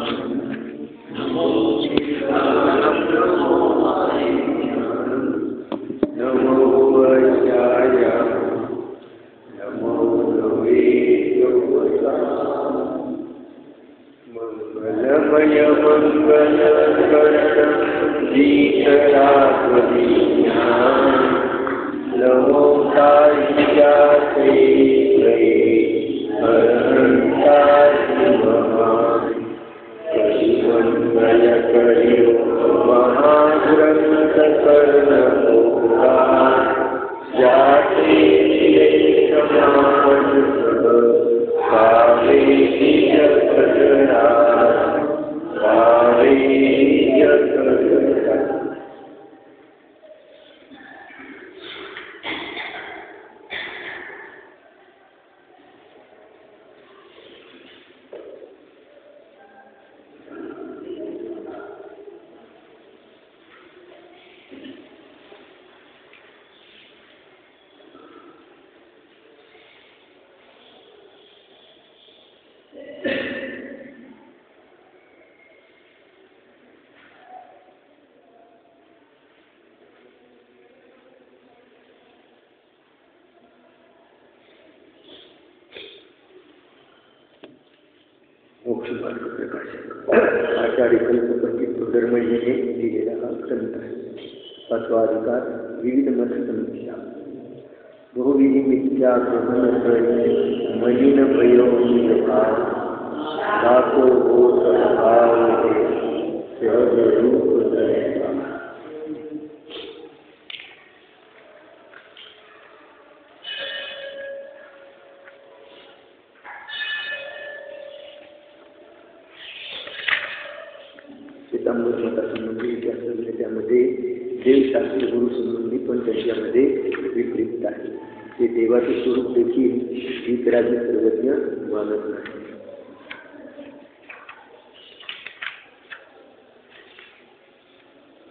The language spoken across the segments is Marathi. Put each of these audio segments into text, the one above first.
नमो नमो वैशाय नमो मंगलमय मंगलकरण गीतरागदीना नमो कालिजाते हरहंताय महान कलिमंगल करियो महाग्रंथ कर्णकोरा जाते समान भावे जगदना भावे जगदना। मोक्षमार्ग प्रकाशन आचार्य कल्पपंडित धर्मजीने दिलेला हा ग्रंथ आहे। पाचवा अधिकार विविध मत समीक्षा। बहुविधी मिथ्या गहन मलिन प्रयोग भाव लाखो हो भाव सहज रूप धरेगा। त्यामध्ये देवशास्त्र गुरु संबंधी पण त्याच्यामध्ये विपरीत आहे। ते देवाचे स्वरूप देखील इतरांचे सर्वज्ञ मानत नाही।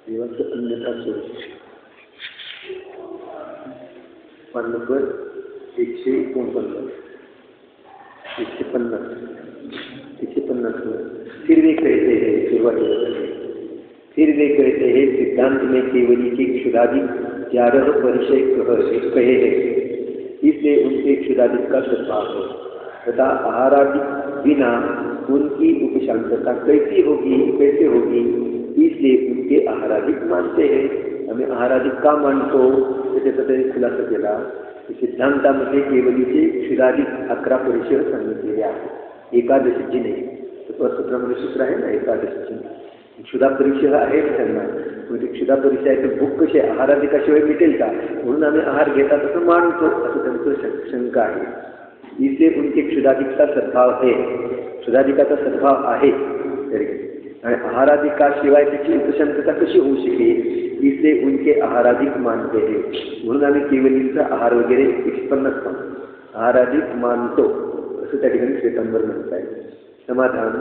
देवाचं अन्यथा स्वरूप नंबर 149 फिर वे कहते हैं सुरुवातीला फिर वे कहते हैं सिद्धांत में केवली के क्षुदादि 11 परिचय कहे हैं, इसलिए उनके क्षुदादि का सद्भाव है तथा आहारादि बिना उनकी उपशांतता कैसे होगी, इसलिए उनके आहारादि मानते हैं। हमें आहारादि का मानतो त्याचा तरी खुलासा केला। सिद्धांतामध्ये केवलीचे क्षुदादि 11 परिचय सांगितलेले आहेत, एकादशीची नाही। 17 सूत्र आहे ना एकादशीची। क्षुधा परिचय आहे त्यांना, म्हणजे क्षुधा परिचयाची भूक कशी आहाराधिकाशिवाय मिटेल का, म्हणून आम्ही आहार घेतात असं मानतो, असं त्यांचं शंका आहे। इसलिए उनके क्षुधाधिक का सद्भाव है, क्षुधाधिकाचा सद्भाव आहे आणि आहाराधिकाशिवाय त्याची उपशांतता कशी होऊ शकेल, इसलिए उनके आहाराधिक मानते हैं, म्हणून आम्ही केवलीचा आहार वगैरे 150 आहाराधिक मानतो असं त्या ठिकाणी श्वेतांबर म्हणत आहे। समाधान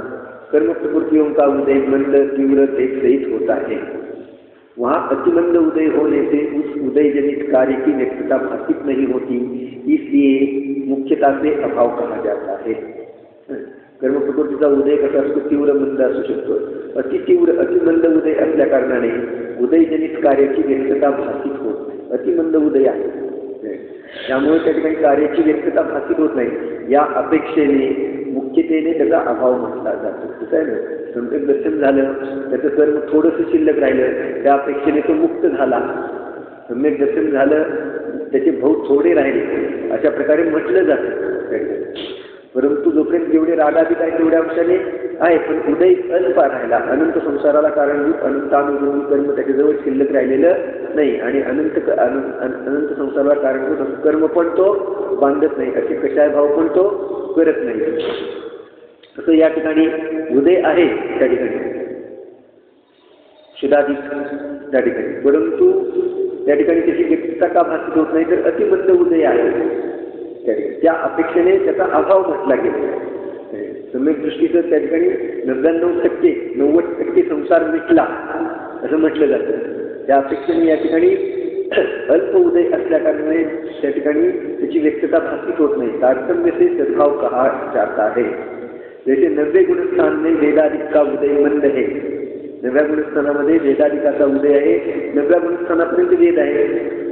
कर्म प्रवृत्तियों का उदय मंद तीव्र तेज सहित होता है। वहाँ अतिमंद उदय होने से उस उदय जनित कार्य की व्यक्तता भाषित नहीं होती, इसलिए मुख्यता से अभाव कहा जाता है। कर्म प्रवृत्तीचा उदय कसा असतो, तीव्र मंद असू शकतो। अतिमंद उदय असल्या कारणाने उदयजनित कार्याची व्यक्तता भाषित होत नाही। अतिमंद उदय आहे त्यामुळे त्या ठिकाणी कार्याची व्यक्तता भाषित होत नाही। या अपेक्षेने मुख्यतेने त्याचा अभाव म्हटला जातो। ठीक आहे ना, सम्यक दर्शन झालं, त्याचं कर्म थोडंसं शिल्लक राहिलं, त्या अपेक्षेने तो मुक्त झाला। सम्यक दर्शन झालं, त्याचे भाव थोडे राहिले, अशा प्रकारे म्हटलं जातं। परंतु जोपर्यंत जेवढे रागाधिक आहे तेवढ्या अंशाने आहे, पण उदय अल्प राहिला, अनंत संसाराला कारणभूत अनंतानुगुणी कर्म त्याच्याजवळ शिल्लक राहिलेलं नाही आणि अनंत संसाराला कारणभूत असं कर्म पण तो बांधत नाही, असे कषाय भाव पण तो करत नाही। तसं या ठिकाणी उदय आहे त्या ठिकाणी क्षुधाधिक त्या ठिकाणी, परंतु त्या ठिकाणी त्याची व्यक्तता का भाषित होत नाही, तर अतिमंद उदय आहे त्या अपेक्षेने त्याचा अभाव म्हटला गेला। सम्यक दृष्टीचं त्या ठिकाणी 99% संसार मिटला असं म्हटलं जातं। त्या अपेक्षेने या ठिकाणी अल्प उदय असल्या कारणाने त्या ठिकाणी त्याची व्यक्तता भाषित होत नाही। तारतम्य से सद्भाव कहा जाता है। जैसे 90 गुणस्थान में वेदादिक का उदय मंद है, 90 गुणस्थानामध्ये वेदादिकाचा उदय आहे, 90 गुणस्थानापर्यंत वेद आहे,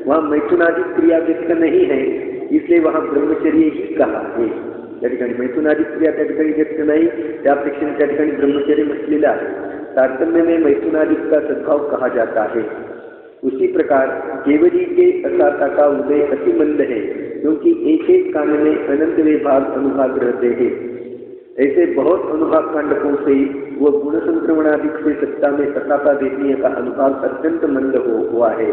वहाँ मैथुनादि क्रिया व्यक्त नहीं है, इसलिए वहाँ ब्रह्मचर्य ही कहा है. त्या ठिकाणी मैथुनादि क्रिया त्या ठिकाणी व्यक्त नाही, त्यापेक्षा त्या ठिकाणी ब्रह्मचर्य म्हटलेलं आहे. तारतम्य में मैथुनादि का सद्भाव कहा जाता है. उसी प्रकार केवली के असाता का उदय अति मंद है, क्योंकि एक एक कांड में अनंत विभाग अनुभाग रहते हैं. ऐसे बहुत अनुभाग कांडकों से वो गुण संक्रमणाधिक से सत्ता में असाता देखने का अनुभाग अत्यंत मंद हुआ है.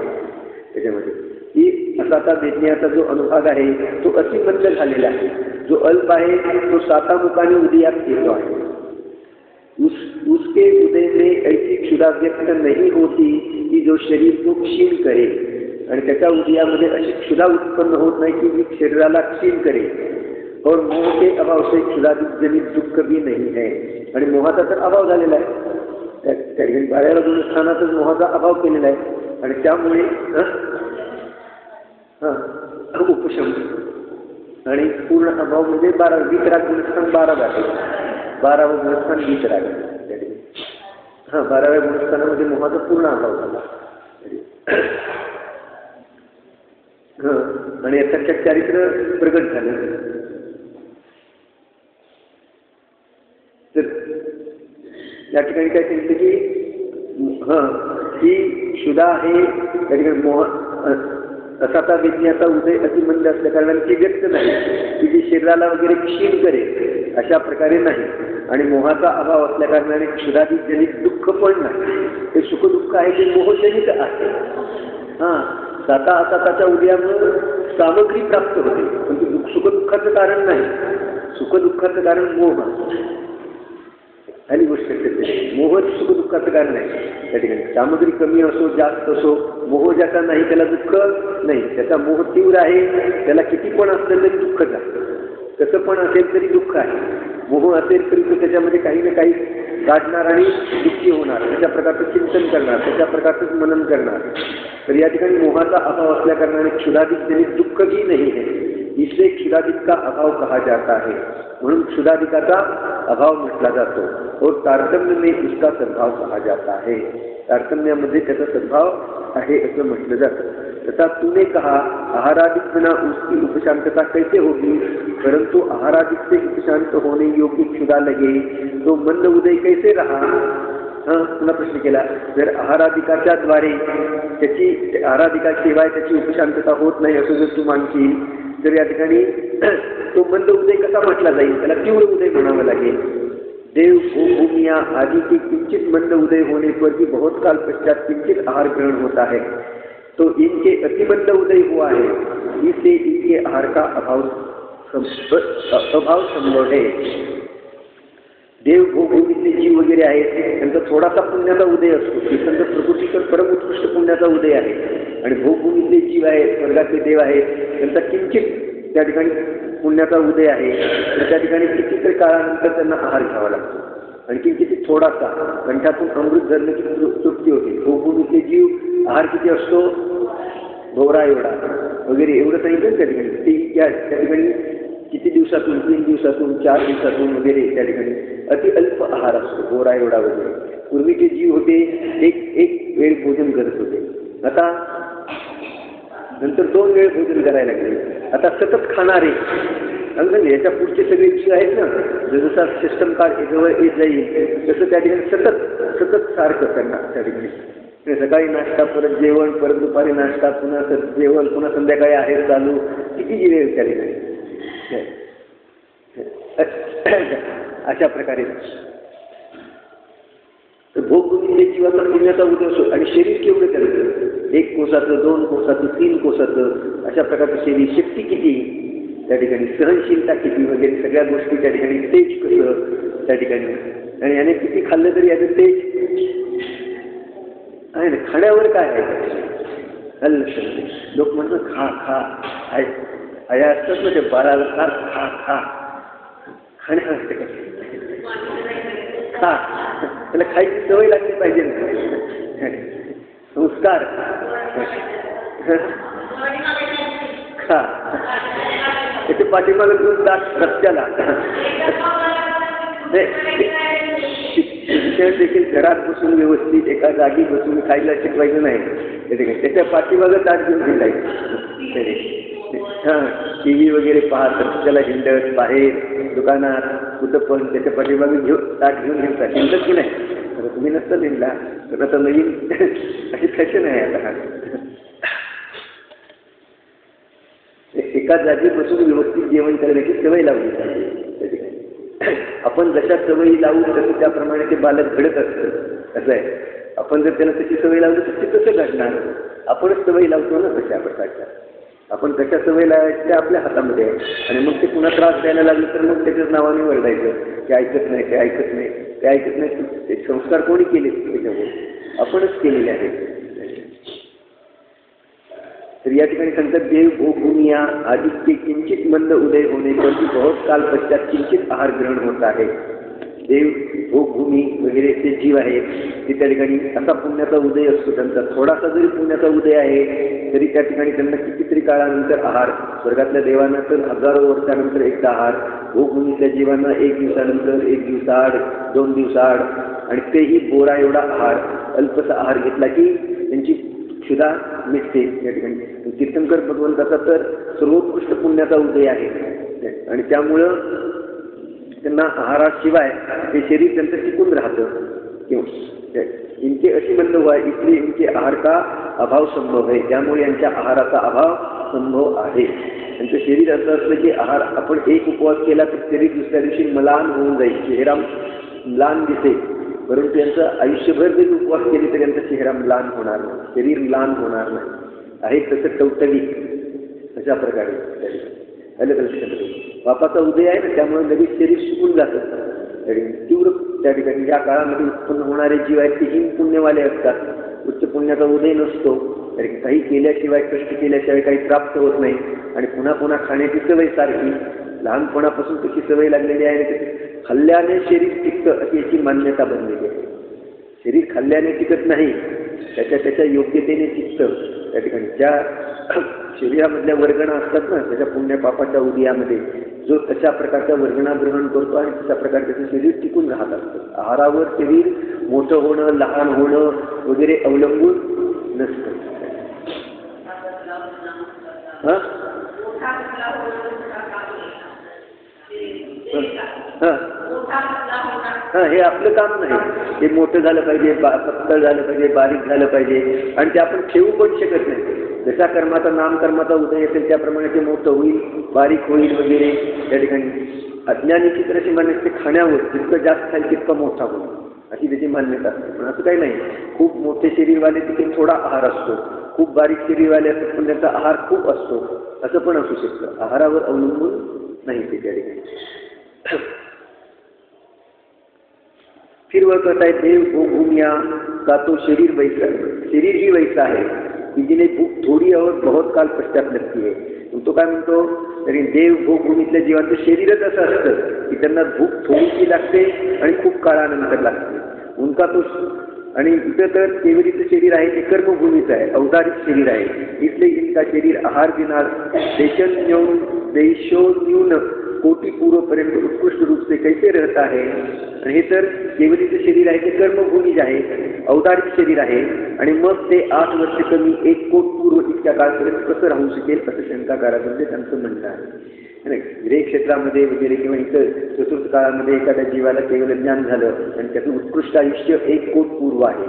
त्याच्यामध्ये की असाता देखण्याचा जो अनुभाग आहे तो अति मंद झालेला आहे. जो अल्प आहे तो सातामुखाने उदयात येतो आहे. उसके उदय में ऐसी क्षुधा व्यक्त नहीं होती कि जो शरीर को क्षीण करे, आणि त्याच्या उदयामध्ये अशी क्षुधा उत्पन्न होत नाही की जी शरीराला क्षीण करे. और मोह के अभाव से क्षुधाजनित दुःख भी नहीं है. आणि मोहाचा तर अभाव झालेला आहे. त्या ठिकाणी 12 गुणस्थानातच मोहाचा अभाव केलेला आहे, आणि त्यामुळे उपशम आणि पूर्ण अभाव म्हणजे 12 वितराग गुणस्थान 12 आहे. 12वं गुणस्थान वितराग. 12व्या गुणस्थानामध्ये मोहाचा पूर्ण अभाव झाला. आणि याच्या चारित्र्य प्रगट झालं. तर या ठिकाणी काय सांगितलं की ही क्षुधा आहे, त्या ठिकाणी मोह असाता विज्ञाचा उदय अतिमंद असल्या कारणाने ती व्यक्त नाही, की जी शरीराला वगैरे क्षीण करेल अशा प्रकारे नाही. आणि मोहाचा अभाव असल्या कारणाने क्षुधाजनित दुःख पण नाही. ते सुखदुःख आहे ते मोहजनित आहे. साता असाताच्या उदयामुळे सामग्री प्राप्त होते, पण ते सुखदुःखाचं कारण नाही. सुखदुःखाचं कारण मोह आणि गोष्ट मोह सुखदुःखाचं कारण आहे. त्या ठिकाणी सामग्री कमी असो जास्त असो, मोह ज्याचा नाही त्याला दुःख नाही. त्याचा मोह तीव्र आहे, त्याला किती पण असलं तरी दुःखच आहे. कसं पण असेल तरी दुःख आहे. मोह असेल तरी तो त्याच्यामध्ये काही ना काही काढणार आणि दुःखी होणार, त्याच्या प्रकारचं चिंतन करणार, त्याच्या प्रकारचं मनन करणार. तर या ठिकाणी मोहाचा अभाव असल्या कारणाने क्षुधाधिक दुःख भी नहीं है, इसलिए क्षुधाधिक का अभाव कहा जाता है. म्हणून क्षुधाधिकाचा अभाव म्हटला जातो. और तारतम्य में उसका सद्भाव कहा जाता है. तारतम्यामध्ये त्याचा सद्भाव आहे असं म्हटलं जातं. तथा तूने कहा आहारादिक बिना उसकी उपशांतता कैसे होगी, परंतु आहारादिक से उपशांत होने योग्य क्षुधा लगे तो मंद उदय कैसे रहा. पुन्हा प्रश्न केला, जर आहारादिकाच्या द्वारे त्याची आहारादिकाशिवाय त्याची उपशांतता होत नाही असं जर तू मानशील तर या ठिकाणी तो मंद उदय कसा म्हटला जाईल, त्याला तीव्र उदय म्हणावं लागेल. देव भूमिया आदि के किंचित मंद उदय होने पर भी बहुत काल पश्चात किंचित आहार ग्रहण होता है, तो इनके अतिमंद उदय हुआ है, इससे इनके आहार का अभाव संभव है. देव भूभूमीतले जीव वगैरे आहेत त्यांचा थोडासा पुण्याचा उदय असतो, त्यांचा प्रकृतीकर परम उत्कृष्ट पुण्याचा उदय आहे. आणि भूभूमीतले जीव आहेत, स्वर्गातले देव आहेत, त्यांचा किंचित त्या ठिकाणी पुण्याचा उदय आहे. तर त्या ठिकाणी कितीतरी काळानंतर त्यांना आहार घ्यावा लागतो. आणखी किती थोडासा कंठातून अमृत धरलं की तृप्ती होते. भूभूमीतले जीव आहार किती असतो, भोवरा एवढा वगैरे एवढं सांगितलं त्या ठिकाणी. त्या ठिकाणी किती दिवसातून, 3 दिवसातून, 4 दिवसातून वगैरे त्या ठिकाणी अति अल्प आहार असतो, भोवरा एवढा वगैरे. पूर्वीचे जीव होते एक वेळ भोजन करत होते, आता नंतर 2 वेळ भोजन करायला लागले. आता सतत खाणारे अगदी याच्या पुढचे सगळे जीव आहेत ना, जसा सिस्टम काळ जवळ येत जाईल तसं त्या ठिकाणी सतत सारखं करणार. त्या ठिकाणी सकाळी नाश्ता, परत जेवण, परत दुपारी नाश्ता, पुन्हा जेवण, पुन्हा संध्याकाळी आहेर चालू, किती वेळ त्या ठिकाणी अशा प्रकारे. भोगभूमीतले जीवाचा पुण्याचा उदय असतो. आणि शरीर केवढं करायचं, 1 कोसाचं, 2 कोसाचं, 3 कोसाचं, अशा प्रकारचं शरीर. शक्ती किती त्या ठिकाणी, सहनशीलता किती वगैरे सगळ्या गोष्टी त्या ठिकाणी. तेज कसं त्या ठिकाणी, आणि याने किती खाल्लं तरी याचं तेज आहे ना. खाण्यावर काय आहे लोक म्हणतात खा खा आया असतात ना, ते 12 खा खा खाण्यावर खा, त्याला खायची सवय लागली पाहिजे ना, संस्कार. खा त्याच्या पाठीमागे 2 तास रस्त्याला शिक्षण देखील घरात बसून व्यवस्थित एका जागी बसून खायला शिकवायचं नाही. त्याच्या पाठीमागं ताट घेऊन हिंडायचं. हां, टी व्ही वगैरे पाहत त्याला हिंडत बाहेर दुकानात कुठं पण त्याच्या पाठीमागं ताट घेऊन हिंडतात. हिंडत की नाही? तर तुम्ही नसतं हिंडला तर आता नवीन अशी फॅशन आहे आता. एका जागी बसून व्यवस्थित जेवण करण्याची सवय लावली पाहिजे. आपण जशा सवयी लावू तसं त्याप्रमाणे ते बालक घडत असतं. असं आहे. आपण जर त्याला तशी सवय लावली तर ते कसं घडणार? आपणच सवयी लावतो ना तशा प्रकारच्या. आपण कशा सवय लावायच्या त्या आपल्या हातामध्ये आहे. आणि मग ते पुन्हा त्रास द्यायला लागले तर मग त्याच्याच नावाने वरडायचं. ते ऐकत नाही, ते ऐकत नाही, ते ऐकत नाही. ते संस्कार कोणी केले त्याच्यावर? आपणच केलेले आहेत. तर या ठिकाणी सांगतात देव भोगभूमिया आदित्य किंचित मंद उदय होणे परंतु बहुत काल पश्चात किंचित आहार ग्रहण होत आहे. देव भोगभूमी वगैरे ते जीव आहेत ते त्या ठिकाणी असा पुण्याचा उदय असतो त्यांचा. थोडासा जरी पुण्याचा उदय आहे तरी त्या ठिकाणी त्यांना कितीतरी काळानंतर आहार. स्वर्गातल्या देवांना तर हजारो वर्षानंतर एकदा आहार. भोगभूमीतल्या जीवांना 1 दिवसानंतर, 1 दिवसाआड, 2 दिवसाआड, आणि तेही बोरा एवढा आहार. अल्पसा आहार घेतला की त्यांची क्षुधा मिटते. या ठिकाणी तीर्थंकर भगवंताचा तर सर्वोत्कृष्ट पुण्याचा उदय आहे आणि त्यामुळं त्यांना आहाराशिवाय ते शरीर त्यांचं टिकून राहतं. इनके अशी मंद हुआ इसलिए इनके आहार का अभाव संभव आहे. त्यामुळे यांच्या आहाराचा अभाव संभव आहे. त्यांचं शरीर असं असलं की आहार आपण एक उपवास केला तर शरीर दुसऱ्या दिवशी मलान होऊन जाईल. चेहरा म्लान दिसेल. परंतु यांचं आयुष्यभर जरी उपवास केले तर यांचा चेहरा म्लान होणार नाही, शरीर म्लान होणार नाही. आहे तसं टवटवीत अशा प्रकारे बापाचा उदय आहे ना त्यामुळे लगेच शरीर शिकून जातं. तीव्र त्या ठिकाणी ज्या काळामध्ये उत्पन्न होणारे जीव आहेत ते हीन पुण्यवाले असतात. उच्च पुण्याचा उदय नसतो. काही केल्याशिवाय कष्ट केल्याशिवाय काही प्राप्त होत नाही. आणि पुन्हा पुन्हा खाण्याची सवय सारखी लहानपणापासून तशी सवय लागलेली आहे. खाल्ल्याने शरीर टिकतं अशी याची मान्यता बनलेली आहे. शरीर खाल्ल्याने टिकत नाही, त्याच्या योग्यतेने टिकतं. त्या ठिकाणी ज्या शरीरामधल्या वर्गणा असतात ना त्याच्या पुण्य पापाच्या उदयामध्ये जो तशा प्रकारच्या वर्गणा ग्रहण करतो आणि तशा प्रकारे त्याचं शरीर टिकून राहत असतं. आहारावर शरीर मोठं होणं, लहान होणं वगैरे अवलंबून नसतं. हे आपलं काम नाही. ते मोठं झालं पाहिजे, पत्तळ झालं पाहिजे, बारीक झालं पाहिजे आणि ते आपण ठेवू पण शकत नाही. जसा कर्माचा नामकर्माचा उदय असेल त्याप्रमाणे ते मोठं होईल, बारीक होईल वगैरे. त्या ठिकाणी अज्ञानीची तर अशी मान्यता खाण्यावर जितकं जास्त खाईल तितकं मोठा होईल अशी त्याची मान्यता असते. पण असं काही नाही. खूप मोठे शरीरवाले तिथे थोडा आहार असतो, खूप बारीक शरीरवाले असतात पण त्यांचा आहार खूप असतो. असं पण असू शकतं. आहारावर अवलंबून नाही ते त्या ठिकाणी. फिर वह कहता है देव भोगभूमिया का तो शरीर वैसा, शरीर ही वैसा है की जिने भूक थोडी और बहुत काल पश्चात लगती है. तो काय म्हणतो तरी देव भोगभूमीतल्या जीवांचं शरीरच असं असतं की त्यांना भूक थोडीशी लागते आणि खूप काळानंतर लागते. उनका तो आणि इथं तर केवलीचं शरीर आहे ते कर्मभूमीचं आहे, औदारिक शरीर आहे. इसलिए इनका शरीर आहार बिना देशोन्यून कोटी पूर्वपर्यंत उत्कृष्ट रूप से कैसे रहता है. आणि हे तर केवलीचं शरीर आहे ते कर्मभूमी आहे, औदारिक शरीर आहे आणि मग ते 8 वर्ष कमी 1 कोट पूर्व इतक्या काळपर्यंत कसं राहू शकेल असं शंकाकारामध्ये त्यांचं म्हणणं आहे. ग्रह क्षेत्रामध्ये वगैरे किंवा इतर चतुर्थ काळामध्ये एखाद्या जीवाला केवळ ज्ञान झालं आणि त्याचं उत्कृष्ट आयुष्य 1 कोट पूर्व आहे.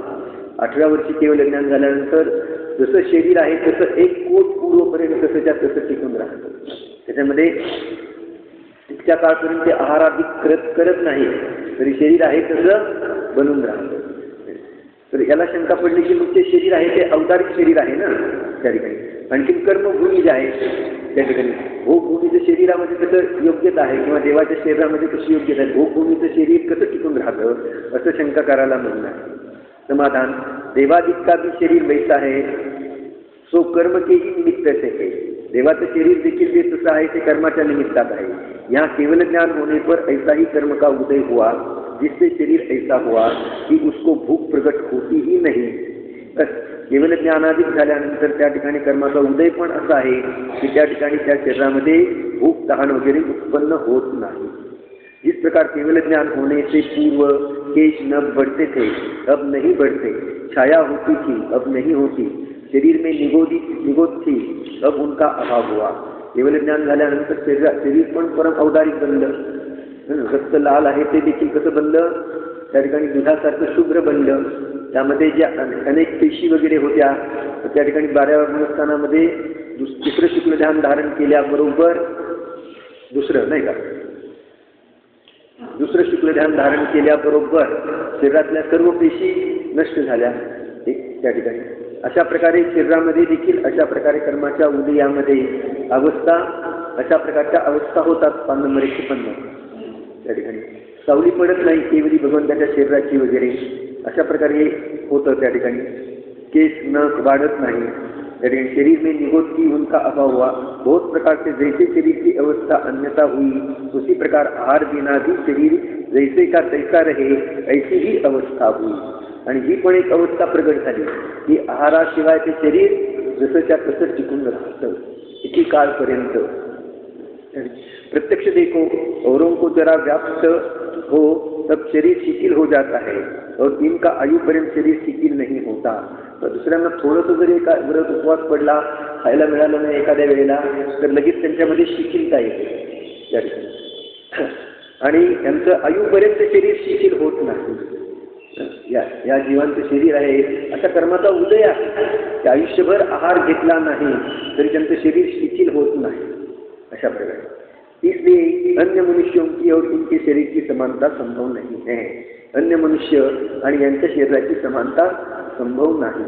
8व्या वर्षी केवळ ज्ञान झाल्यानंतर जसं शरीर आहे तसं 1 कोट पूर्वपर्यंत तसंच्या तसं टिकून राहतं. त्याच्यामध्ये इतक्या काळपर्यंत ते आहाराधिक करत नाही तरी शरीर आहे तसं बनून राहतं. तर याला शंका पडली की मग ते शरीर आहे ते औदारिक शरीर आहे ना त्या ठिकाणी. आणखी कर्मभूमी जे आहे त्या ठिकाणी भोगभूमीचं शरीरामध्ये कसं योग्यता आहे किंवा देवाच्या शरीरामध्ये कशी योग्यता आहे, भोगभूमीचं शरीर कसं टिकून राहतं असं शंकाकाराला म्हणणं आहे. समाधान देवादिक का भी शरीर वैसा है सो कर्म के ही निमित्त से है. देवाचं शरीर देखील जे तसं आहे ते कर्माच्या निमित्तात आहे. यहाँ केवल ज्ञान होने पर ऐसा ही कर्म का उदय हुआ जिससे शरीर ऐसा हुआ कि उसको भूख प्रकट होती ही नहीं. केवल ज्ञानाधिक झाल्यानंतर त्या ठिकाणी कर्माचा उदय पण असा आहे की त्या ठिकाणी त्या शरीरामध्ये भूक तहान वगैरे उत्पन्न होत नाही. जिस प्रकार केवल ज्ञान होने से पूर्व केश न बढ़ते थे, अब नहीं बढ़ते, छाया होती थी, अब नहीं होती, शरीर में निगोद थी, अब उनका अभाव हुआ. केवल ज्ञान झाल्यानंतर शरीर पण परम औदारिक बनलं. रक्त लाल आहे ते देखील कसं बनलं, त्या ठिकाणी दुधासारखं शुभ्र बनलं. त्यामध्ये ज्या अनेक पेशी वगैरे होत्या त्या ठिकाणी 12व्या गुणस्थानामध्ये तिसरं शुक्ल ध्यान धारण केल्याबरोबर दुसरं नाही का, दुसरं शुक्ल ध्यान धारण केल्याबरोबर शरीरातल्या सर्व पेशी नष्ट झाल्या त्या ठिकाणी. अशा प्रकारे शरीरामध्ये देखील अशा प्रकारे कर्माच्या उदयामध्ये अवस्था, अशा प्रकारच्या अवस्था होतात. 5 नंबर 150 त्या ठिकाणी सावली पडत नाही केवली भगवंताच्या शरीराची वगैरे, अशा प्रकारे होतं त्या ठिकाणी. केस नख वाढत नाही त्या ठिकाणी. शरीर में निगोद की उनका अभाव हुआ. बहुत प्रकार से जैसे शरीर की अवस्था अन्यथा हुई, उसी प्रकार आहार बिना भी शरीर जैसे का तैसा रहे ऐसी ही अवस्था हुई. आणि ही पण एक अवस्था प्रगट झाली की आहाराशिवाय ते शरीर जसंच्या तसं टिकून राहतं किती काळपर्यंत. प्रत्यक्ष देखो, औरों को जरा व्याप्त हो तब शरीर शिथिल हो जाता है और इनका आयुपर्यंत शरीर शिथिल नहीं होता. तर दुसऱ्यांना थोडंसं जरी एका व्रत उपवास पडला, खायला मिळालं नाही एखाद्या वेळेला, तर लगेच त्यांच्यामध्ये शिथिलता येते त्या ठिकाणी. आणि यांचं आयुपर्यंत शरीर शिथिल होत नाही. या जीवांचं शरीर आहे, अशा कर्माचा उदय आहे. ते आयुष्यभर आहार घेतला नाही तरी त्यांचं शरीर शिथिल होत नाही अशा प्रकारे. इसलिए अन्य मनुष्यों की और इनके शरीर की समानता संभव नहीं है. अन्य मनुष्य आणि यांच्या शरीराची समानता संभव नहीं.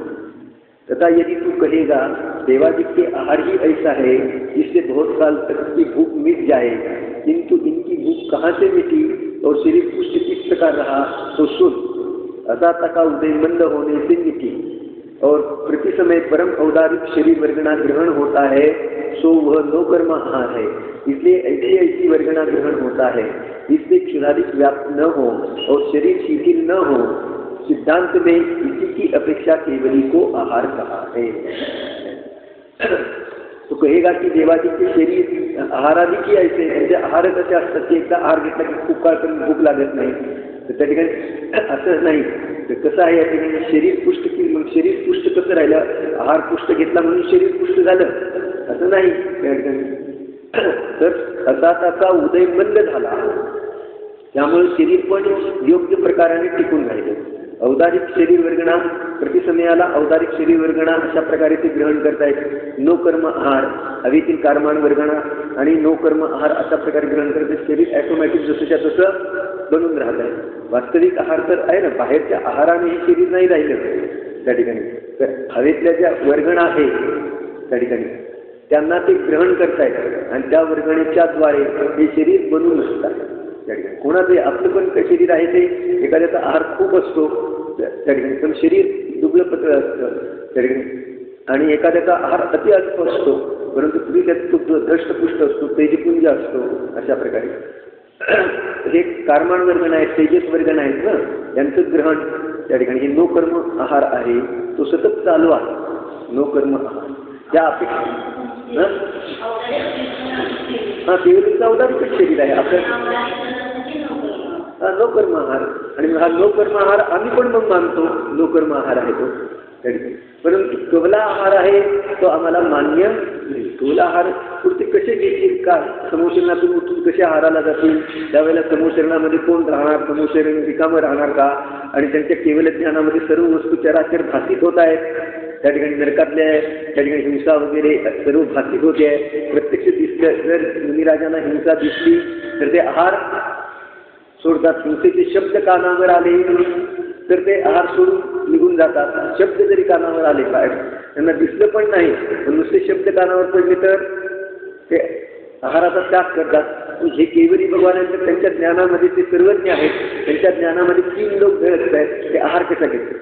तथा यदि तू कहेगा देवादित्य आहार ही ऐसा है जिससे बहुत साल तक की भूख मिट जाए, किंतु इनकी भूख कहाँ से मिटी और शरीर पुष्ट किस प्रकार रहा, तो सुन. अजाता का उदय मंद होने से मिटी और प्रति समय परम औदारिक शरीर वर्गना ग्रहण होता है, सो वह नो कर्म आहार है. इसलिए ऐसी वर्गना ग्रहण होता है, इससे क्षुधाधिक व्याप्त न हो और शरीर शिथिल न हो. सिद्धांत में इसी की अपेक्षा केवली को आहार कहा है. तो कहेगा की देवादी के शरीर आहारादी की ऐसे म्हणजे आहार कसे असतात की एकदा आहार घेतला की खूप काळपर्यंत भूक लागत नाही. तर त्या ठिकाणी असं नाही. तर कसं आहे या ठिकाणी शरीर पुष्ट की, मग शरीर पुष्ट कसं राहिलं, आहार पुष्ट घेतला म्हणून शरीर पुष्ट झालं असं नाही त्या ठिकाणी. तर असा त्याचा उदय मंद झाला, त्यामुळे शरीर पण योग्य प्रकाराने टिकून राहिले. औदारिक शरीर वर्गणा प्रतिसमयाला औदारिक शरीर वर्गणा अशा प्रकारे ते ग्रहण करतायत. नो कर्म आहार हवेतील कारमान वर्गणा आणि नो कर्म आहार अशा प्रकारे ग्रहण करते. शरीर ॲटोमॅटिक जसंच्या तसं बनून राहत आहे. वास्तविक आहार तर आहे ना, बाहेरच्या आहाराने हे शरीर नाही राहिलं त्या ठिकाणी. तर हवेतल्या ज्या वर्गणा आहे त्या ठिकाणी त्यांना ते ग्रहण करतायत आणि त्या वर्गणेच्या द्वारे हे शरीर बनून नसतात त्या ठिकाणी. कोणाचे आपलं पण शरीर आहे ते एखाद्याचा आहार खूप असतो त्या ठिकाणी, पण शरीर दुबळं पतळ असतं त्या ठिकाणी. आणि एखाद्याचा आहार अति अल्प असतो परंतु तुम्ही त्यात खूप दष्टपुष्ट असतो, तेजपुंज असतो अशा प्रकारे. हे कारमान वर्गण आहेत, तेजस वर्गण आहेत ना, यांचं ग्रहण त्या ठिकाणी हे नो कर्म आहार आहे, तो सतत चालू आहे. नो कर्म आहार त्या अपेक्षा केवळ औदारिक शरीर आहे आपलं नो कर्म आहार. आणि हा नो कर्म आहार आम्ही पण मग मानतो नो कर्म आहार आहे तो त्या ठिकाणी. परंतु कवला आहार आहे तो आम्हाला मान्य नाही. कवला आहार पुढचे कसे घेतील का, समोशरणातून उठून कसे आहाराला जातील, त्यावेळेला समोशरणामध्ये कोण राहणार, समोशरण रिकामं राहणार का, आणि त्यांच्या केवल ज्ञानामध्ये सर्व वस्तू चराचर भासित होत आहेत त्या ठिकाणी. नरकातल्या त्या ठिकाणी हिंसा वगैरे सर्व भासित होते आहे. प्रत्यक्ष दिसलं जर मुनिराजांना हिंसा दिसली तर ते आहार सोडतात. हिंसेचे शब्द कानावर आले तर ते आहार सोडून निघून जातात. शब्द जरी कानावर आले काय त्यांना दिसलं पण नाही, पण नुसते शब्द कानावर पडले तर ते आहाराचा त्याग करतात. हे केवली भगवानांच्या त्यांच्या ज्ञानामध्ये ते सर्वज्ञ आहेत, त्यांच्या ज्ञानामध्ये 3 लोक घडत आहेत, ते आहार कसा घेतात.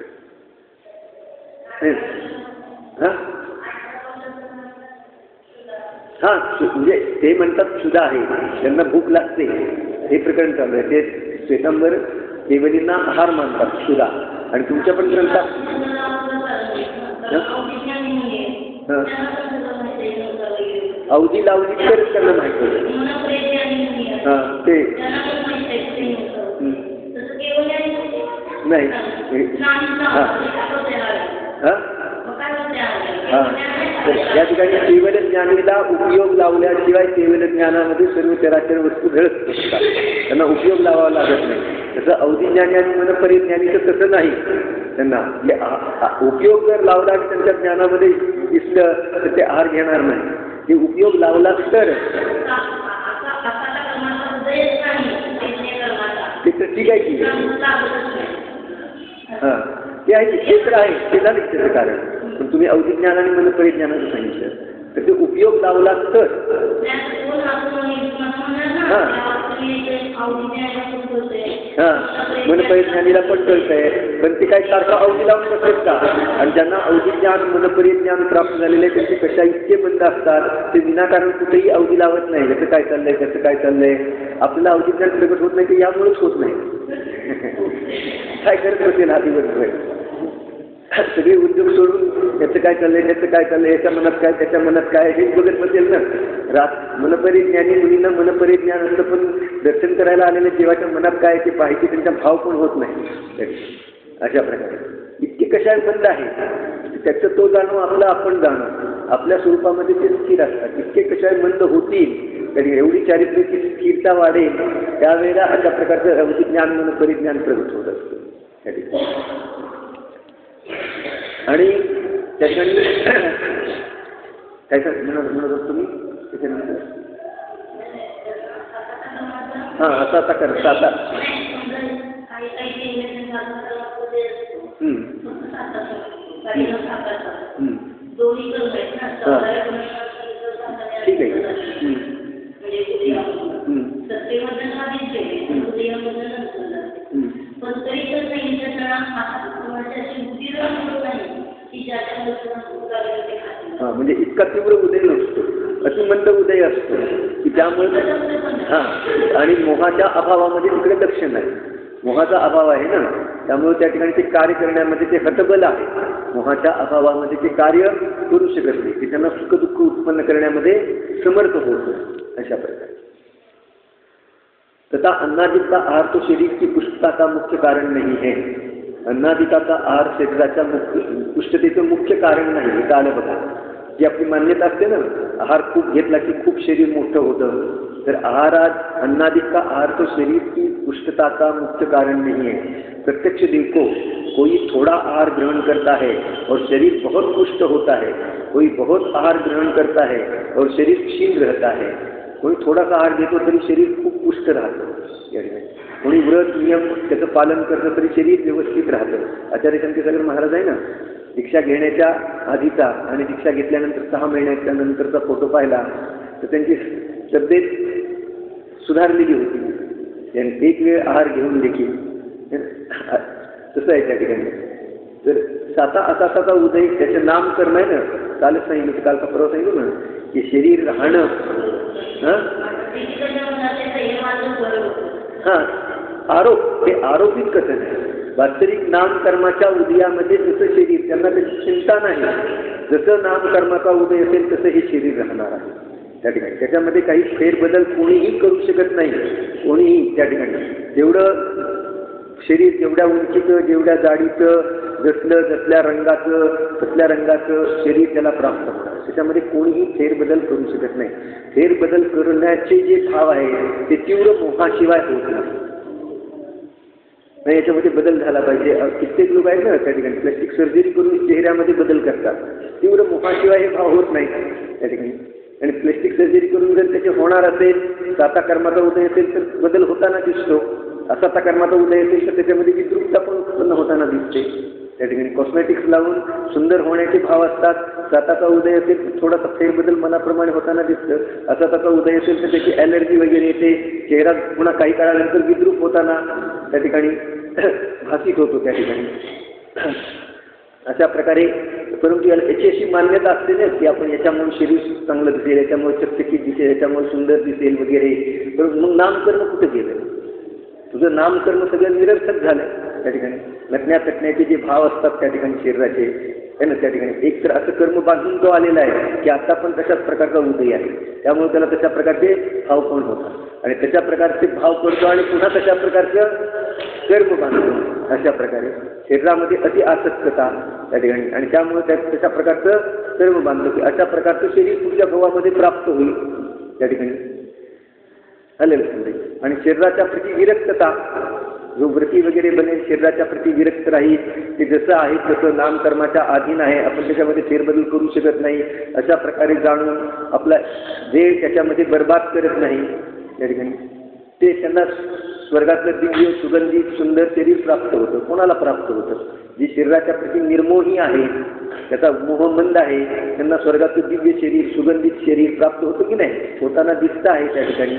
हा म्हणजे ते म्हणतात क्षुधा आहे, त्यांना भूक लागते, हे प्रकरण चालू आहे. ते श्वेतांबर केवलींना आहार मानतात क्षुधा. आणि तुमच्या पण ग्रंथात अवधी लावली तर त्यांना माहिती होतं. ते नाही या ठिकाणी केवल ज्ञानीला उपयोग लावल्याशिवाय केवल ज्ञानामध्ये सर्व चराचर वस्तू घडत असतात, त्यांना उपयोग लावावा लागत नाही. तसं अवधिज्ञानी आणि मनपरिज्ञानीचं तसं नाही. त्यांना उपयोग जर लावला की त्यांच्या ज्ञानामध्ये दिसलं तर ते आहार घेणार नाही. ते उपयोग लावला तर ते तर ठीक आहे की हां ते आहे की क्षेत्र आहे, ते झालं त्याचं कारण. पण तुम्ही अवधिज्ञान आणि मनपरिज्ञानाचं सांगितलं तर ते उपयोग लावला तर मनपरिज्ञानीला पण कळतंय, पण ते काय सारखं अवधी लावून बसत का? आणि ज्यांना अवधिज्ञान मनपरिज्ञान प्राप्त झालेले त्यांचे कशा इतके बंद असतात, ते विनाकारण कुठेही अवधी लावत नाही. याचं काय चाललंय त्याचं काय चाललंय, आपल्याला अवधिज्ञान प्रगट होत नाही, ते यामुळेच होत नाही. काय करत असेल हा दिवसभर सगळे उद्योग सोडून याचं काय चाललंय त्याचं काय चाललंय, याच्या मनात काय त्याच्या मनात काय हेच बघत बसेल ना. मनपरिज्ञानी मुलींना मनपरिज्ञान असतं, पण दर्शन करायला आलेल्या देवाच्या मनात काय ते पाहिजे त्यांचा भाव पण होत नाही. अशा प्रकारे इतके कशाय बंद आहे, त्याचं तो जाणं आपलं आपण जाणं आपल्या स्वरूपामध्ये ते स्थिर असतात. इतके कशाय बंद होतील तरी एवढी चारित्र्याची स्थिरता वाढेल, त्यावेळेला अशा प्रकारचं अवधिज्ञान मनपरिज्ञान प्रगट होत असतं. आणि त्या ठिकाणी काय म्हणत असतो मी त्याच्यानंतर हां आता करत आता ठीक आहे. हां म्हणजे इतका तीव्र उदय नसतो, अतिमंद उदय असतो की त्यामुळे हां. आणि मोहाच्या अभावामध्ये तिकडे लक्ष नाही, मोहाचा अभाव आहे ना, त्यामुळे त्या ठिकाणी ते कार्य करण्यामध्ये ते हतबल आहे. मोहाच्या अभावामध्ये ते कार्य करू शकत नाही, की त्यांना सुख दुःख उत्पन्न करण्यामध्ये समर्थ होत नाही. अशा प्रकारे तथा अन्नादिका आहार तो शरीर की पुष्टता का मुख्य कारण नहीं है. अन्नादिकाचा आहार शरीराच्या पुष्टतेचं मुख्य कारण नाही. हे आलं बघा, जी आपली मान्यता असते ना, आहार खूप घेतला की खूप शरीर मोठं होतं, तर आहारात अन्नादिका आहार तो शरीर की पुष्टता का मुख्य कारण नहीं है. प्रत्यक्ष देखो, कोई थोड़ा आहार ग्रहण करता है और शरीर बहुत पुष्ट होता है, कोई बहुत आहार ग्रहण करता है और शरीर क्षीण रहता है. कोणी थोडासा आहार घेतो तरी शरीर खूप पुष्ट राहतं. कोणी व्रत नियम त्याचं पालन करतं तरी शरीर व्यवस्थित राहतं. आचार्य शंकरसागर महाराज आहे ना, दीक्षा घेण्याच्या आधीचा आणि दीक्षा घेतल्यानंतर 6 महिन्याच्या नंतरचा फोटो पाहिला तर त्यांची तब्येत सुधारलेली होती. त्यांनी एक वेळ आहार घेऊन देखील तसं आहे त्या ठिकाणी. तर साता असाचा उदय त्याचं नामकरण आहे ना, कालच सांगितलं, कालचा परवा सांगितलं ना, की शरीर राहणं हां आरोप, हे आरोपित कथन आहे. वास्तविक नामकर्माच्या उदयामध्ये जसं शरीर त्यांना त्याची चिंता नाही, जसं नामकर्माचा उदय असेल तसं हे शरीर राहणार आहे त्या ठिकाणी. त्याच्यामध्ये काही फेरबदल कोणीही करू शकत नाही, कोणीही त्या ठिकाणी. तेवढं शरीर जेवढ्या उंचीचं, जेवढ्या जाडीचं, जसल्या रंगाचं तसल्या रंगाचं शरीर त्याला प्राप्त होणार. त्याच्यामध्ये कोणीही फेरबदल करू शकत नाही. फेरबदल करण्याचे जे भाव आहे ते तीव्र मोहाशिवाय होत नाही. याच्यामध्ये बदल झाला पाहिजे. कित्येक लोक आहेत ना त्या ठिकाणी प्लास्टिक सर्जरी करून चेहऱ्यामध्ये बदल करतात, तीव्र मोहाशिवाय हे भाव होत नाही त्या ठिकाणी. आणि प्लास्टिक सर्जरी करून जर त्याचे होणार असेल, साता कर्माचा उदय असेल तर बदल होताना दिसतो. असाता कर्माचा उदय असेल तर त्याच्यामध्ये विद्रुपता पण उत्पन्न होताना दिसते त्या ठिकाणी. कॉस्मेटिक्स लावून सुंदर होण्याचे भाव असतात. साताचा उदय असेल तर थोडासा फेरबदल मनाप्रमाणे होताना दिसतं. असाताचा उदय असेल तर त्याची ॲलर्जी वगैरे येते, चेहरा पुन्हा काही काळानंतर विद्रूप होताना त्या ठिकाणी भासित होतो त्या ठिकाणी. अशा प्रकारे परंतु याची अशी मान्यता असते ना की आपण याच्यामुळे शरीर चांगलं दिसेल, याच्यामुळे चकचकीत दिसेल, याच्यामुळे सुंदर दिसेल वगैरे. पण मग नामकरण कुठं गेलं? तुझं नामकरण सगळं निरर्थक झालं त्या ठिकाणी. नटण्या तटण्याचे जे भाव असतात त्या ठिकाणी शरीराचे आहे ना त्या ठिकाणी, एक तर असं कर्म बांधून तो आलेला आहे की आता पण तशाच प्रकारचा उदय आहे, त्यामुळे त्याला तशा प्रकारचे भाव पण होतात आणि तशा प्रकारचे भाव पडतो आणि पुन्हा तशा प्रकारचं कर्म बांधून अशा प्रकारे शरीरामध्ये अति आसक्तता त्या ठिकाणी आणि त्यामुळे तशा प्रकारचं कर्म बांधलं की अशा प्रकारचं शरीर पुढच्या भवामध्ये प्राप्त होईल त्या ठिकाणी आले आणि शरीराच्या प्रति विरक्तता जो वृत्ती वगैरे बनेल शरीराच्या प्रति विरक्त राहील ते जसं आहे तसं नामकर्माच्या अधीन आहे आपण त्याच्यामध्ये फेरबदल करू शकत नाही अशा प्रकारे जाणून आपला वेळ त्याच्यामध्ये बर्बाद करत नाही त्या ठिकाणी ते त्यांना स्वर्गातलं दिव्य सुगंधित सुंदर शरीर प्राप्त होतं. कोणाला प्राप्त होतं? जे शरीराच्या प्रति निर्मोही आहे त्याचा मोहमंद आहे त्यांना स्वर्गातलं दिव्य शरीर सुगंधित शरीर प्राप्त होतं की नाही होताना दिसतं आहे त्या ठिकाणी.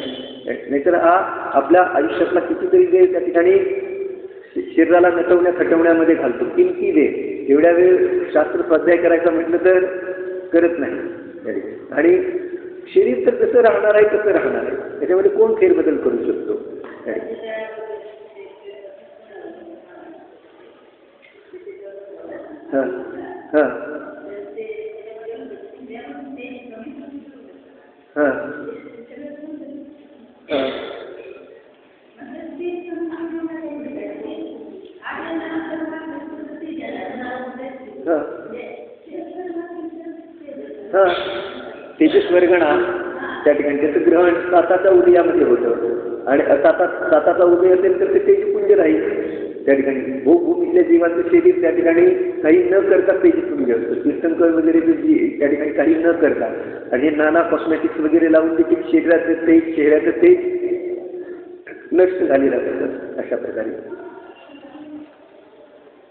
नाहीतर हा आपल्या आयुष्यातला कितीतरी वेळ त्या ठिकाणी शरीराला नटवण्या खटवण्यामध्ये घालतो. किमती वेळ एवढ्या वेळ शास्त्र स्वाध्याय करायचा म्हटलं तर करत नाही आणि शरीर तर कसं राहणार आहे कसं राहणार आहे त्याच्यामध्ये कोण फेरबदल करू शकतो. हां हां हां हां हां तेजस्वर्गणा त्या ठिकाणी त्याचं ग्रहण साताच्या उदयामध्ये होतं आणि साताचा उदय असेल तर ते तेजपुंज राहील त्या ठिकाणी भूमीतल्या जीवाचं शरीर त्या ठिकाणी काही न करता तेजपुंज असतं. तीर्थंकर वगैरे त्या ठिकाणी काही न करता आणि नाना कॉस्मॅटिक्स वगैरे लावून देखील शरीराचं तेज चेहऱ्याचं तेज नष्ट झालेलं असतं अशा प्रकारे.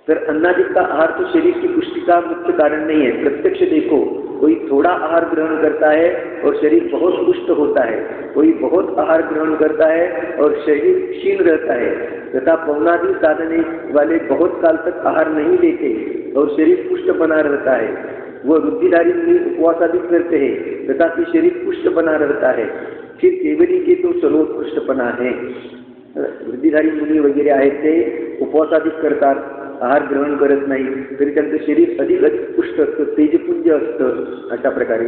तर अन्नाधिक का आहार तो शरीर की पुष्टि का मुख्य कारण नहीं है. प्रत्यक्ष देखो कोई थोड़ा आहार ग्रहण करता है और शरीर बहुत पुष्ट होता है, कोई बहुत आहार ग्रहण करता है और शरीर क्षीण रहता है तथा पौनादि साधने वाले बहुत काल तक आहार नहीं लेते और शरीर पुष्ट बना रहता है. वह वृद्धिधारी मुनि उपवास आदि करते हैं तथा कि शरीर पुष्ट बना रहता है. फिर केवली के तो सर्वोत्कृष्टपणा है. वृद्धिधारी मुनी वगैरे आहेत ते उपवास आदि करतात आहार ग्रहण करत नाही तरी त्यांचं शरीर अधिक पुष्ट असतं तेजपुंज असतं अशा प्रकारे.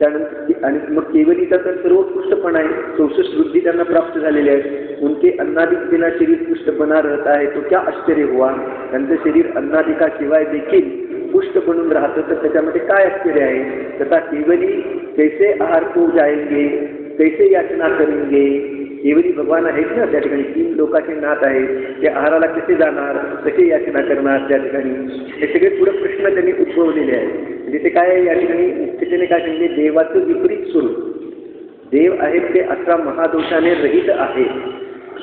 त्यानंतर आणि मग केवलीचा तर सर्वोत्कृष्टपणा आहे 64 वृद्धी त्यांना प्राप्त झालेले आहेत. उनके अन्नादिक बिना शरीर पुष्ट बना रहता है तो क्या आश्चर्य हुआ. त्यांचं शरीर अन्नादिकाशिवाय देखील पुष्ट बनून राहतं तर त्याच्यामध्ये काय आश्चर्य आहे. तथा केवली कैसे आहार को जाएंगे कैसे याचना करेंगे. केवली भगवान आहेत ना त्या ठिकाणी 3 लोकांचे नाथ आहेत ते आहाराला कसे जाणार कसे याचना करणार त्या ठिकाणी हे सगळे पुढे प्रश्न त्यांनी उद्भवलेले आहेत. म्हणजे ते काय या ठिकाणी मुख्यतेने काय सांगितले देवाचं विपरीत स्वरूप देव आहेत ते 18 महादोषाने रहित आहे.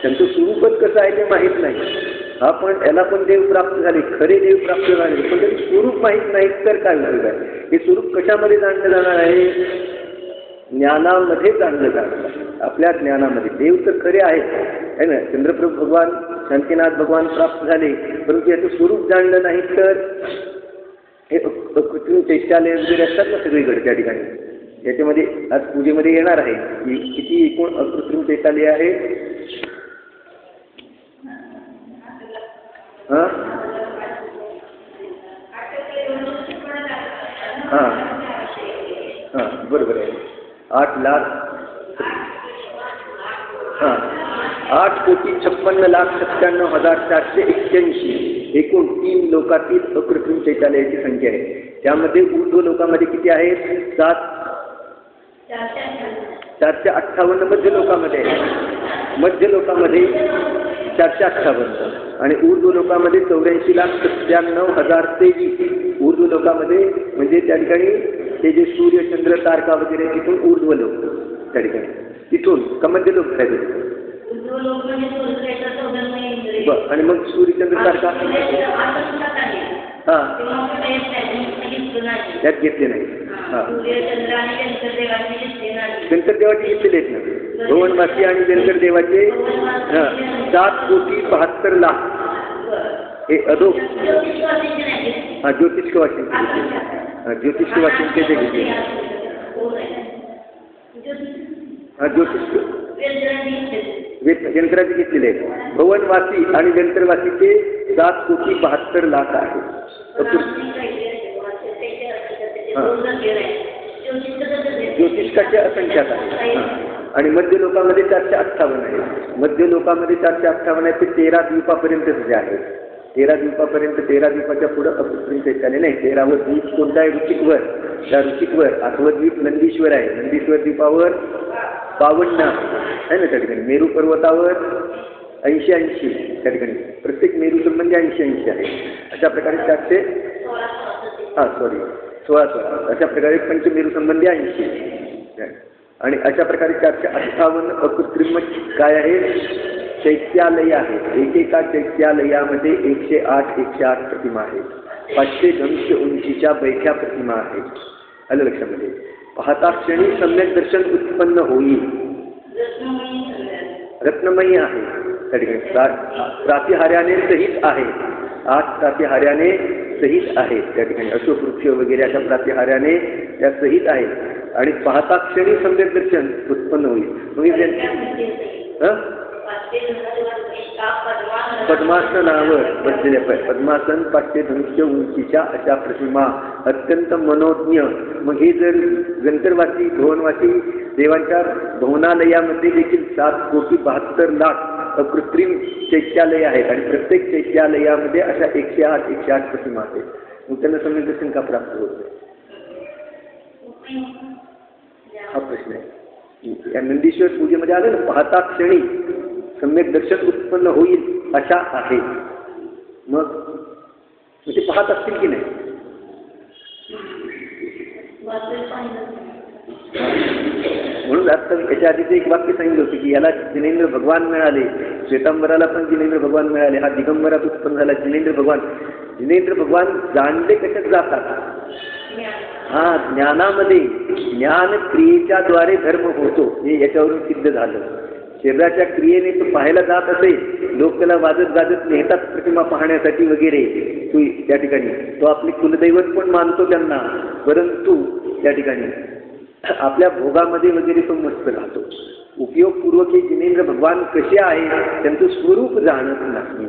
त्यांचं स्वरूपच कसं आहे ते माहीत नाही. हा पण याला पण देव प्राप्त झाले खरे देव प्राप्त झाले पण त्याचे स्वरूप माहीत नाही तर काय उपयोग आहे. हे स्वरूप कशामध्ये जाणलं जाणार आहे ज्ञानामध्ये जाणलं जाणार. आपल्या ज्ञानामध्ये देव तर खरे आहे ना. चंद्रप्रभू भगवान शांतीनाथ भगवान प्राप्त झाले परंतु याचं स्वरूप जाणलं नाही तर हे कृत्रिम चैत्यालय वगैरे असतात ना सगळीकडे त्या ठिकाणी याच्यामध्ये आज पूजेमध्ये येणार आहे की किती एकूण अकृत्रिम चैत्यालय आहे. हां हां हां बरोबर आहे 8 लाख हां 8,56,97,481 एकूण 3 लोकातील अकृत्रिम शौचालयाची संख्या आहे. त्यामध्ये ऊर्ध्व लोकांमध्ये किती आहेत 458 मध्य लोकांमध्ये आहे. मध्य लोकांमध्ये 458 आणि ऊर्ध्व लोकांमध्ये 84,97,023 ऊर्ध्व लोकांमध्ये म्हणजे त्या ठिकाणी ते जे सूर्य चंद्र तारका वगैरे तिथून ऊर्ध्व लोक त्या ठिकाणी तिथून का मध्य लोक आहेत आणि मग सूर्यचंद्र तारका हां त्यात घेतले नाही. हां व्यंकर देवाचे घेतलेले आहेत ना भवनवासी आणि व्यंकर देवाचे 7,72,00,000 हे अधो हां ज्योतिष्क वाचिंचे घेतले. ज्योतिष्क वाचिंचे जे घेतले हां ज्योतिष्क यंत्राचे घेतलेले आहेत. भवनवासी आणि यंत्रवासीचे 7,72,00,000 आहे. ज्योतिष्काचे असंख्यात आहे आणि मध्य लोकामध्ये 458 आहे. मध्य लोकामध्ये 458 आहे ते 13 द्वीपापर्यंतच जे आहे. 13 द्वीपापर्यंत, 13 द्वीपाच्या पुढं अकृत्रिम चैतन्य नाही. 13वं द्वीप कोणता आहे? ऋषिकवर. त्या ऋषिकवर 8वं द्वीप नंदीश्वर आहे. नंदीश्वर द्वीपावर 52 आहे ना त्या ठिकाणी. मेरू पर्वतावर 80 त्या ठिकाणी. प्रत्येक मेरू संबंधी 80 आहे. अशा प्रकारे 16 अशा प्रकारे पंचमेरू संबंधी 80 आणि अशा प्रकारे 458 अकृत्रिम काय आहे? चैत्यालय आहे. एकेका चैत्यालयामध्ये 108 प्रतिमा आहेत. 500 धनुष्य उंचीच्या बैठ्या प्रतिमा आहेत. आलं लक्षामध्ये. पाहता क्षणी सम्यक दर्शन उत्पन्न होईल. रत्नमयी आहे त्या ठिकाणी. प्रातिहार्याने सहित आहे. 8 प्रातिहार्याने सहित आहे त्या ठिकाणी. अशोक वृक्ष वगैरे अशा प्रातिहार्याने त्या सहित आहेत आणि पाहता क्षणी सम्यक दर्शन उत्पन्न होईल. पद्मासनावर बसलेल्या पद्मासन 500 धनुष्य उंचीच्या अशा प्रतिमा अत्यंत मनोज्ञ. मग हे जर गंतरवासी भुवनवासी देवांच्या भवनालयामध्ये देखील 7,72,00,000 अकृत्रिम चैत्यालय आहेत आणि प्रत्येक चैत्यालयामध्ये अशा 108 प्रतिमा आहेत. मग त्यांना सम्यक दर्शन का प्राप्त होत नाही? हा प्रश्न आहे. या नंदीश्वर पूजेमध्ये आलं ना, पाहता क्षणी सम्यक दर्शन उत्पन्न होईल अशा आहे. मग ते पाहत असतील की नाही? म्हणून आता याच्या आधीच एक वाक्य सांगितलं होतं की याला जिनेंद्र भगवान मिळाले. श्वेतांबराला पण जिनेंद्र भगवान मिळाले. हा दिगंबरात उत्पन्न झाला जिनेंद्र भगवान. जिनेंद्र भगवान जाणले कशात जातात? हा, ज्ञानामध्ये. ज्ञान क्रियेच्या द्वारे धर्म होतो हे याच्यावरून सिद्ध झालं. शरीराच्या क्रियेने तो पाहायला जात असे. लोक त्याला वाजत गाजत नेतात प्रतिमा पाहण्यासाठी वगैरे. तो त्या ठिकाणी तो आपले कुलदैवत पण मानतो त्यांना. परंतु त्या ठिकाणी आपल्या भोगामध्ये वगैरे तो मस्त राहतो. उपयोगपूर्वक हे जिनेंद्र भगवान कसे आहे त्यांचं स्वरूप जाणत नाही.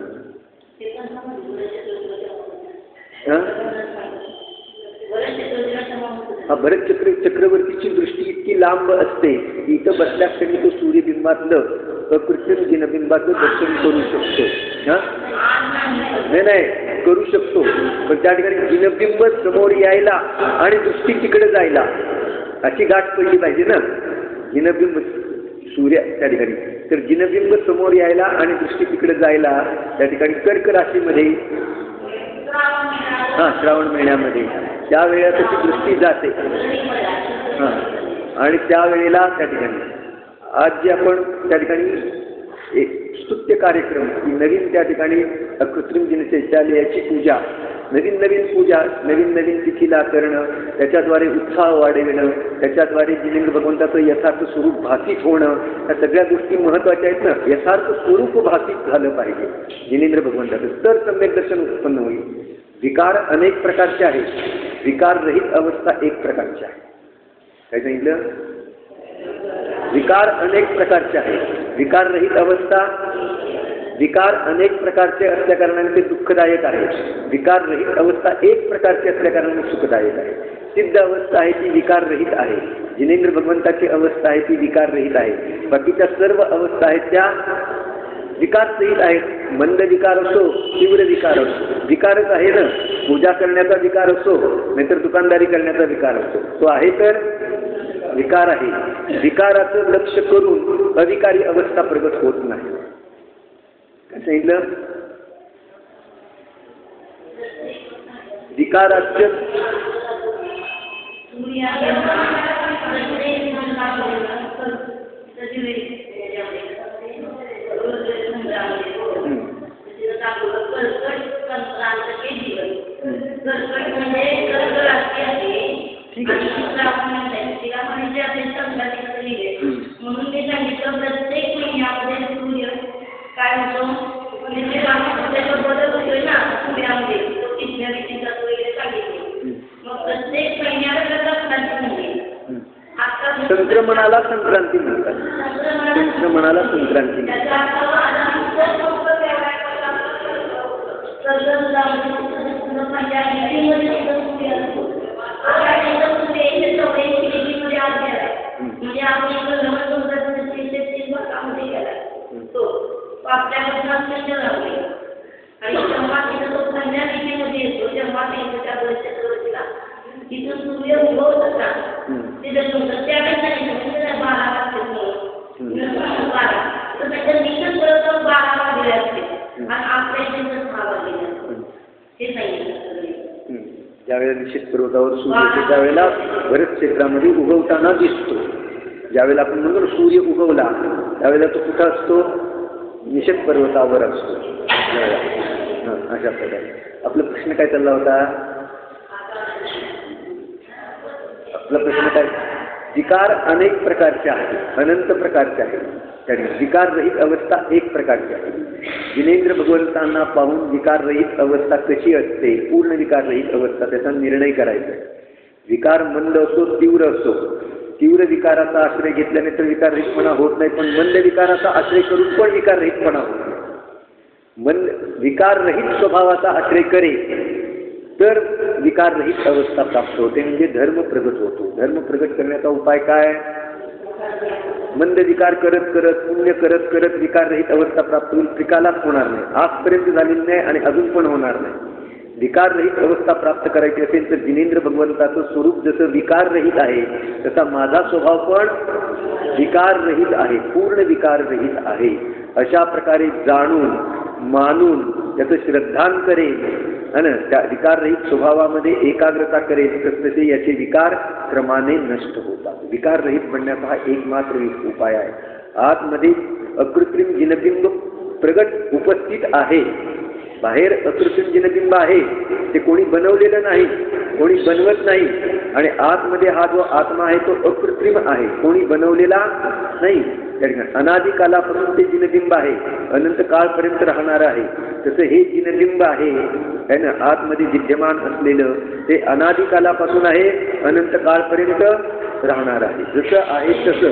हा, भरत चक्रवर्तीची दृष्टी इतकी लांब असते की इथं बसल्या क्षणी तो सूर्यबिंबातलं कृत्रिम जिनबिंबाचं दर्शन करू शकतो. नाही करू शकतो. पण त्या ठिकाणी जिनबिंब समोर यायला आणि दृष्टी तिकडे जायला अशी गाठ पडली पाहिजे ना. जिनबिंब सूर्य त्या ठिकाणी तर जिनबिंब समोर यायला आणि दृष्टी तिकडे जायला त्या ठिकाणी कर्क राशीमध्ये श्रावण महिन्यामध्ये त्यावेळेला त्याची दृष्टी जाते. आणि त्यावेळेला त्या ठिकाणी आज जे आपण त्या ठिकाणी एक स्तुत्य कार्यक्रम की नवीन त्या ठिकाणी कृत्रिम जिनचैत्यालयाची पूजा, नवीन पूजा, नवीन तिथीला करणं, त्याच्याद्वारे उत्साह वाढविणं, त्याच्याद्वारे जिनेंद्र भगवंताचं यथार्थ स्वरूप भासित होणं, या सगळ्या गोष्टी महत्त्वाच्या आहेत ना. यथार्थ स्वरूप भासित झालं पाहिजे जिनेंद्र भगवंताचं, तर सम्यक दर्शन उत्पन्न होईल. विकार अनेक प्रकारचे आहेत. विकार रहित अवस्था एक प्रकारची आहे. काय सांगितलं? विकार अनेक प्रकारचे आहेत. विकार रहित अवस्था, विकार अनेक प्रकारचे असल्या कारणाने ते दुःखदायक आहे. विकार रहित अवस्था एक प्रकारची असल्या कारणाने सुखदायक आहे. सिद्ध अवस्था आहे ती विकार रहित आहे. जिनेंद्र भगवंताची अवस्था आहे ती विकार रहित आहे. बाकीच्या सर्व अवस्था आहेत त्या विकार सहित आहेत. मंद विकार असो, तीव्र विकार असो, विकारच आहे ना. पूजा करण्याचा विकार असो, नाहीतर दुकानदारी करण्याचा विकार असो, तो आहे तर विकार आहे. विकाराचं लक्ष करून अविकारी अवस्था प्रगट होत नाही. काय सांगितलं? विकाराचं ठीक आहे. म्हणून ते सांगितलं प्रत्येक महिन्यामध्ये सूर्य काय होतो त्याचा बदल होतोय ना सूर्यामध्ये, तो तिथल्या विचित्रात वगैरे सांगितले. मग प्रत्येक महिन्याला संक्रांती म्हणजे संक्रमणाला संक्रांती म्हणतात. संक्रमणाला संक्रांती म्हणजे आपण मंदिर आहे आणि जेव्हा तिथं तो पहिल्या दिशेमध्ये येतो तेव्हा त्यांच्या त्या दर्शनाला तिथून सूर्य उगवत होता तिथं तुमचं त्यावेळेस सांगितलं 12 वाजता 12 तर त्याच्या निकट परत 12 वाजले असते आणि आपल्या इथे 6 वाजले हे सांगितलं. ज्यावेळेला निश्चित पर्वतावर सूर्य येतो त्यावेळेला बरेच क्षेत्रामध्ये उगवताना दिसतो. ज्यावेळेला आपण म्हणतो सूर्य उगवला त्यावेळेला तो कुठं असतो? निश्चित पर्वतावर असतो. अशा प्रकारे आपला प्रश्न काय चालला होता? आपला प्रश्न काय? विकार अनेक प्रकारचे आहेत, अनंत प्रकारचे आहेत. विकार रहित अवस्था एक प्रकारची आहे. जिनेंद्र भगवंतांना पाहून विकार रहित अवस्था कशी असते, पूर्ण विकार रहित अवस्था त्याचा निर्णय करायचा. विकार मंद असो तीव्र असो, तीव्र विकाराचा आश्रय घेतल्याने तर विकार रहितपणा होत नाही, पण मंद विकाराचा आश्रय करून पण विकार रहितपणा होत नाही. मंद विकार रहित स्वभावाचा आश्रय करे तर विकार रहित अवस्था प्राप्त होते, म्हणजे धर्म प्रगट होतो. धर्म प्रगट करण्याचा उपाय काय? मंद विकार करत करत पुण्य करत करत विकार रहित अवस्था प्राप्त होईल. त्रिकालाच होणार नाही, आजपर्यंत झालेली नाही आणि अजून पण होणार नाही. विकार रहित अवस्था प्राप्त करायची असेल तर जिनेंद्र भगवंताचं स्वरूप जसं विकार रहित आहे तसा माझा स्वभाव पण विकार रहित आहे, पूर्ण विकार रहित आहे. अशा प्रकारे जाणून मानून त्याचं श्रद्धान करेल आणि त्या विकार रहित स्वभावामध्ये एकाग्रता करेल तर तसे याचे विकार क्रमाने नष्ट होतात. विकार रहित बनण्याचा हा एकमात्र उपाय आहे. आतमध्ये अकृत्रिम जिनबिंब प्रगट उपस्थित आहे. बाहेर अकृत्रिम जिनबिंब आहे, ते कोणी बनवलेलं नाही, कोणी बनवत नाही. आणि आतमध्ये हा जो आत्मा आहे तो अकृत्रिम आहे, कोणी बनवलेला नाही. अनादिकालापासून ते जिनबिंब आहे, अनंत काळपर्यंत राहणार आहे. तसं हे जिनबिंब आहे ना, आतमध्ये विद्यमान असलेलं ते अनादिकालापासून आहे, अनंत काळपर्यंत राहणार आहे. जसं आहे तसं